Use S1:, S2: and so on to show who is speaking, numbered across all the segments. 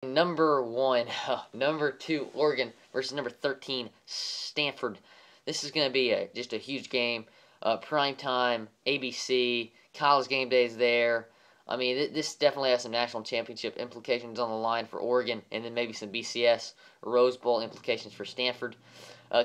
S1: Number 1, number 2, Oregon versus number 13, Stanford. This is going to be just a huge game. Prime time, ABC, college game days there. I mean, this definitely has some national championship implications on the line for Oregon, and then maybe some BCS, Rose Bowl implications for Stanford. Uh,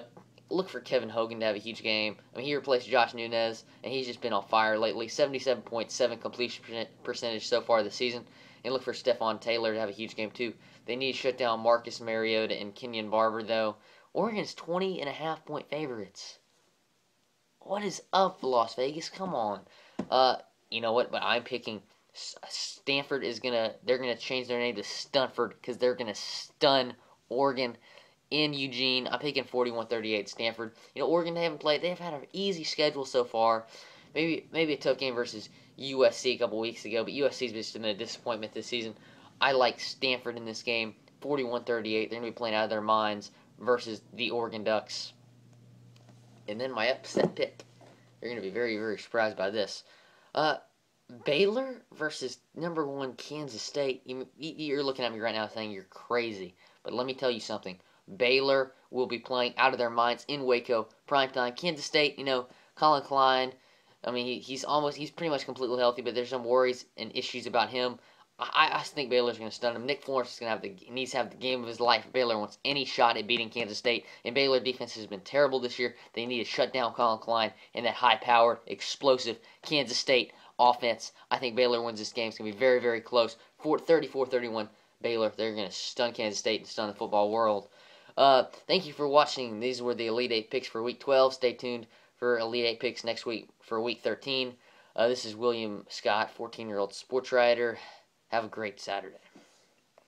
S1: Look for Kevin Hogan to have a huge game. I mean, he replaced Josh Nunez, and he's just been on fire lately. 77.7 completion percentage so far this season. And look for Stephon Taylor to have a huge game, too. They need to shut down Marcus Mariota and Kenyon Barber, though. Oregon's 20.5-point favorites. What is up, Las Vegas? Come on. You know what? But I'm picking Stanford they're gonna change their name to Stunford because they're gonna stun Oregon in Eugene. I'm picking 41-38 Stanford. You know, Oregon, they've had an easy schedule so far. Maybe a tough game versus USC a couple weeks ago, but USC's just been a disappointment this season. I like Stanford in this game, 41-38. They're going to be playing out of their minds versus the Oregon Ducks. And then my upset pick. You're going to be very, very surprised by this. Baylor versus number 1 Kansas State. You're looking at me right now saying you're crazy. But let me tell you something. Baylor will be playing out of their minds in Waco, primetime. Kansas State, Colin Klein, I mean, he's pretty much completely healthy, but there's some worries and issues about him. I think Baylor's going to stun him. Nick Florence is going to needs to have the game of his life. Baylor wants any shot at beating Kansas State, and Baylor defense has been terrible this year. They need to shut down Colin Klein and that high-powered, explosive Kansas State offense. I think Baylor wins this game. It's going to be very, very close. 34-31 Baylor. They're going to stun Kansas State and stun the football world. Thank you for watching. These were the Elite 8 picks for Week 12. Stay tuned for Elite 8 picks next week for Week 13. This is William Scott, 14-year-old sports writer. Have a great Saturday.